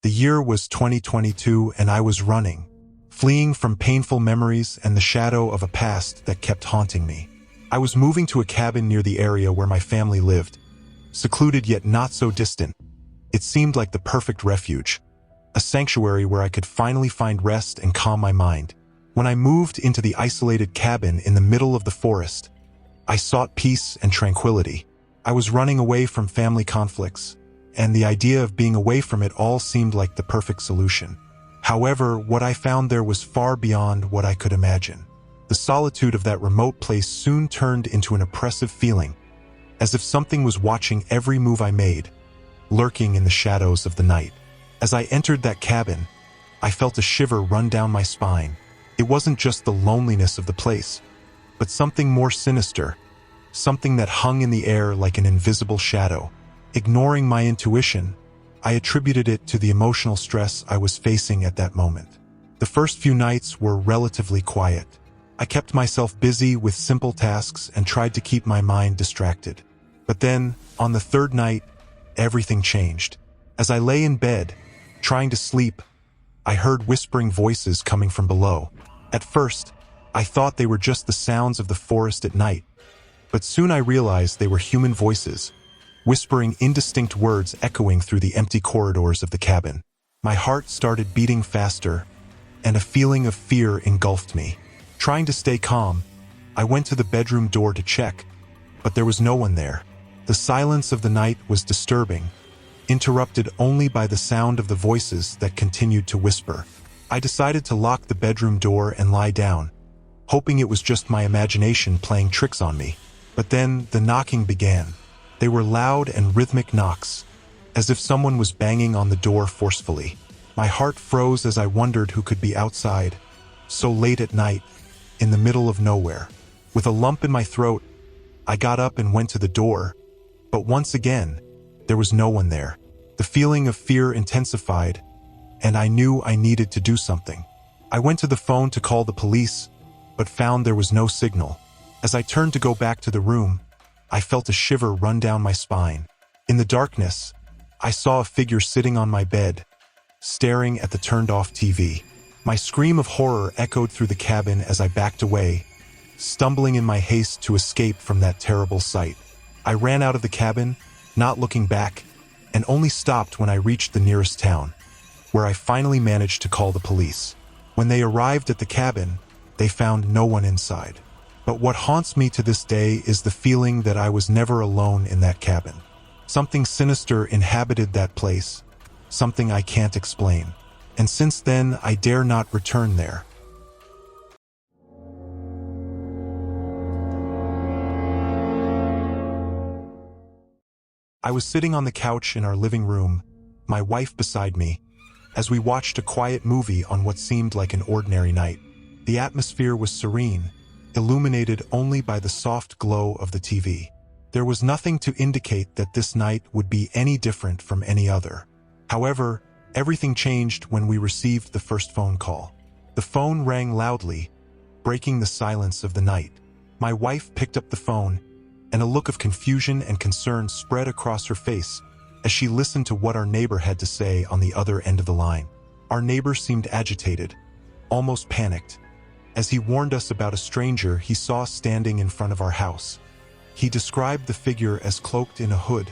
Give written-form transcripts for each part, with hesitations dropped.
The year was 2022 and I was running, fleeing from painful memories and the shadow of a past that kept haunting me. I was moving to a cabin near the area where my family lived, secluded yet not so distant. It seemed like the perfect refuge, a sanctuary where I could finally find rest and calm my mind. When I moved into the isolated cabin in the middle of the forest, I sought peace and tranquility. I was running away from family conflicts, and the idea of being away from it all seemed like the perfect solution. However, what I found there was far beyond what I could imagine. The solitude of that remote place soon turned into an oppressive feeling, as if something was watching every move I made, lurking in the shadows of the night. As I entered that cabin, I felt a shiver run down my spine. It wasn't just the loneliness of the place, but something more sinister, something that hung in the air like an invisible shadow. Ignoring my intuition, I attributed it to the emotional stress I was facing at that moment. The first few nights were relatively quiet. I kept myself busy with simple tasks and tried to keep my mind distracted. But then, on the third night, everything changed. As I lay in bed, trying to sleep, I heard whispering voices coming from below. At first, I thought they were just the sounds of the forest at night, but soon I realized they were human voices, whispering indistinct words echoing through the empty corridors of the cabin. My heart started beating faster, and a feeling of fear engulfed me. Trying to stay calm, I went to the bedroom door to check, but there was no one there. The silence of the night was disturbing, interrupted only by the sound of the voices that continued to whisper. I decided to lock the bedroom door and lie down, hoping it was just my imagination playing tricks on me. But then the knocking began. They were loud and rhythmic knocks, as if someone was banging on the door forcefully. My heart froze as I wondered who could be outside, so late at night, in the middle of nowhere. With a lump in my throat, I got up and went to the door, but once again, there was no one there. The feeling of fear intensified, and I knew I needed to do something. I went to the phone to call the police, but found there was no signal. As I turned to go back to the room, I felt a shiver run down my spine. In the darkness, I saw a figure sitting on my bed, staring at the turned-off TV. My scream of horror echoed through the cabin as I backed away, stumbling in my haste to escape from that terrible sight. I ran out of the cabin, not looking back, and only stopped when I reached the nearest town, where I finally managed to call the police. When they arrived at the cabin, they found no one inside. But what haunts me to this day is the feeling that I was never alone in that cabin. Something sinister inhabited that place, something I can't explain. And since then, I dare not return there. I was sitting on the couch in our living room, my wife beside me, as we watched a quiet movie on what seemed like an ordinary night. The atmosphere was serene, illuminated only by the soft glow of the TV. There was nothing to indicate that this night would be any different from any other. However, everything changed when we received the first phone call. The phone rang loudly, breaking the silence of the night. My wife picked up the phone, and a look of confusion and concern spread across her face as she listened to what our neighbor had to say on the other end of the line. Our neighbor seemed agitated, almost panicked, as he warned us about a stranger he saw standing in front of our house. He described the figure as cloaked in a hood,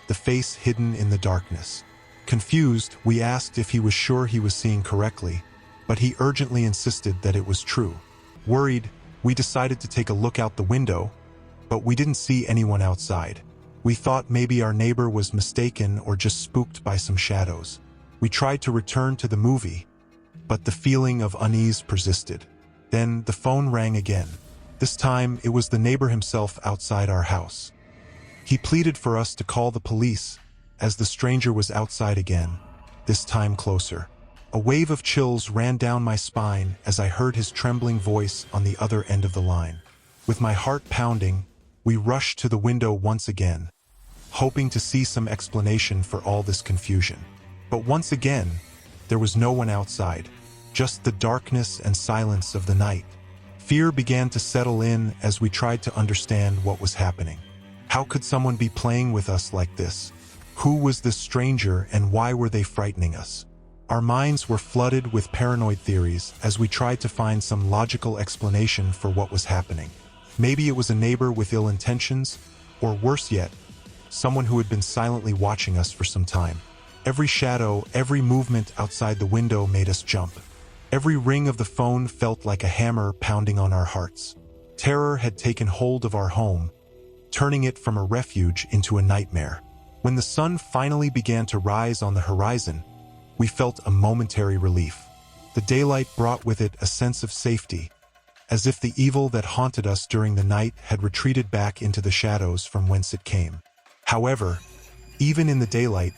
the face hidden in the darkness. Confused, we asked if he was sure he was seeing correctly, but he urgently insisted that it was true. Worried, we decided to take a look out the window, but we didn't see anyone outside. We thought maybe our neighbor was mistaken or just spooked by some shadows. We tried to return to the movie, but the feeling of unease persisted. Then the phone rang again. This time, it was the neighbor himself outside our house. He pleaded for us to call the police, as the stranger was outside again, this time closer. A wave of chills ran down my spine as I heard his trembling voice on the other end of the line. With my heart pounding, we rushed to the window once again, hoping to see some explanation for all this confusion. But once again, there was no one outside, just the darkness and silence of the night. Fear began to settle in as we tried to understand what was happening. How could someone be playing with us like this? Who was this stranger and why were they frightening us? Our minds were flooded with paranoid theories as we tried to find some logical explanation for what was happening. Maybe it was a neighbor with ill intentions, or worse yet, someone who had been silently watching us for some time. Every shadow, every movement outside the window made us jump. Every ring of the phone felt like a hammer pounding on our hearts. Terror had taken hold of our home, turning it from a refuge into a nightmare. When the sun finally began to rise on the horizon, we felt a momentary relief. The daylight brought with it a sense of safety, as if the evil that haunted us during the night had retreated back into the shadows from whence it came. However, even in the daylight,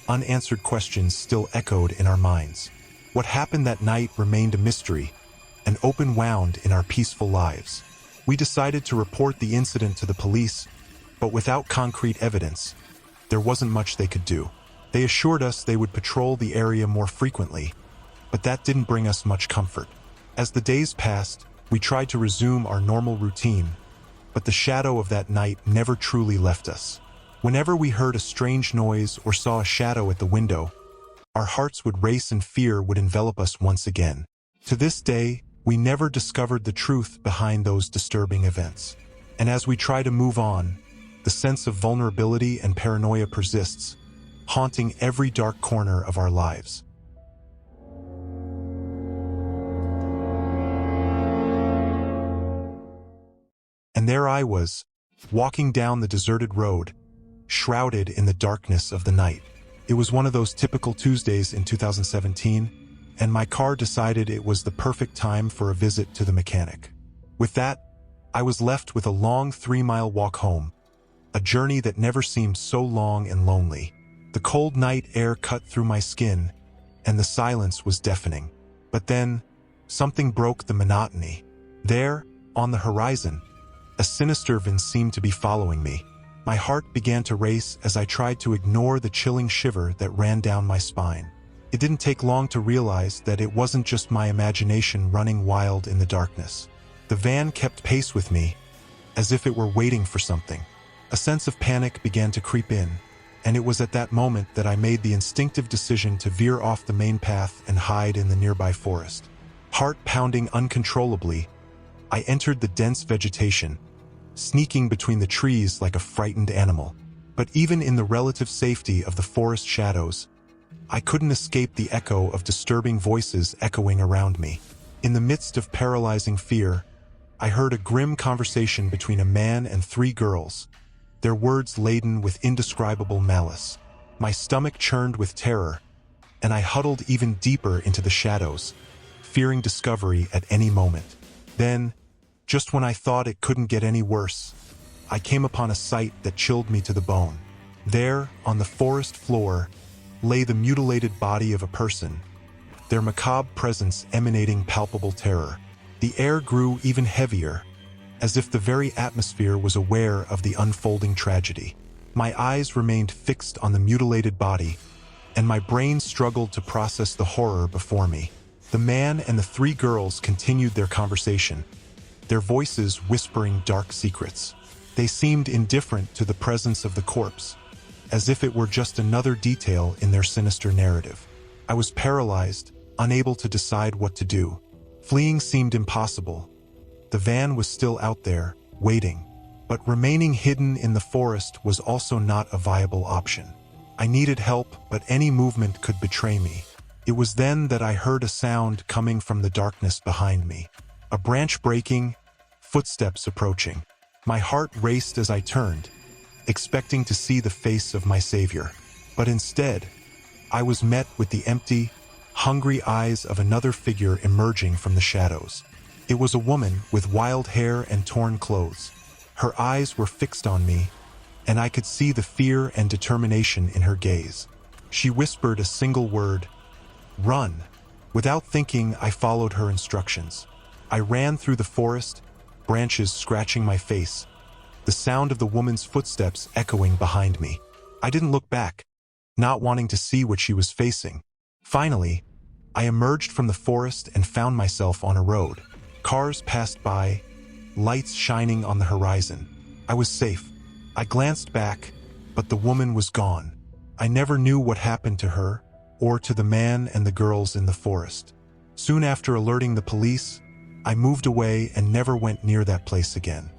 unanswered questions still echoed in our minds. What happened that night remained a mystery, an open wound in our peaceful lives. We decided to report the incident to the police, but without concrete evidence, there wasn't much they could do. They assured us they would patrol the area more frequently, but that didn't bring us much comfort. As the days passed, we tried to resume our normal routine, but the shadow of that night never truly left us. Whenever we heard a strange noise or saw a shadow at the window, our hearts would race and fear would envelop us once again. To this day, we never discovered the truth behind those disturbing events. And as we try to move on, the sense of vulnerability and paranoia persists, haunting every dark corner of our lives. And there I was, walking down the deserted road, shrouded in the darkness of the night. It was one of those typical Tuesdays in 2017, and my car decided it was the perfect time for a visit to the mechanic. With that, I was left with a long 3-mile walk home, a journey that never seemed so long and lonely. The cold night air cut through my skin, and the silence was deafening. But then, something broke the monotony. There, on the horizon, a sinister vision seemed to be following me. My heart began to race as I tried to ignore the chilling shiver that ran down my spine. It didn't take long to realize that it wasn't just my imagination running wild in the darkness. The van kept pace with me, as if it were waiting for something. A sense of panic began to creep in, and it was at that moment that I made the instinctive decision to veer off the main path and hide in the nearby forest. Heart pounding uncontrollably, I entered the dense vegetation, sneaking between the trees like a frightened animal. But even in the relative safety of the forest shadows, I couldn't escape the echo of disturbing voices echoing around me. In the midst of paralyzing fear, I heard a grim conversation between a man and 3 girls, their words laden with indescribable malice. My stomach churned with terror, and I huddled even deeper into the shadows, fearing discovery at any moment. Then, just when I thought it couldn't get any worse, I came upon a sight that chilled me to the bone. There, on the forest floor, lay the mutilated body of a person, their macabre presence emanating palpable terror. The air grew even heavier, as if the very atmosphere was aware of the unfolding tragedy. My eyes remained fixed on the mutilated body, and my brain struggled to process the horror before me. The man and the 3 girls continued their conversation, their voices whispering dark secrets. They seemed indifferent to the presence of the corpse, as if it were just another detail in their sinister narrative. I was paralyzed, unable to decide what to do. Fleeing seemed impossible. The van was still out there, waiting, but remaining hidden in the forest was also not a viable option. I needed help, but any movement could betray me. It was then that I heard a sound coming from the darkness behind me. A branch breaking, footsteps approaching. My heart raced as I turned, expecting to see the face of my savior. But instead, I was met with the empty, hungry eyes of another figure emerging from the shadows. It was a woman with wild hair and torn clothes. Her eyes were fixed on me, and I could see the fear and determination in her gaze. She whispered a single word, "Run." Without thinking, I followed her instructions. I ran through the forest, branches scratching my face, the sound of the woman's footsteps echoing behind me. I didn't look back, not wanting to see what she was facing. Finally, I emerged from the forest and found myself on a road. Cars passed by, lights shining on the horizon. I was safe. I glanced back, but the woman was gone. I never knew what happened to her, or to the man and the girls in the forest. Soon after alerting the police, I moved away and never went near that place again.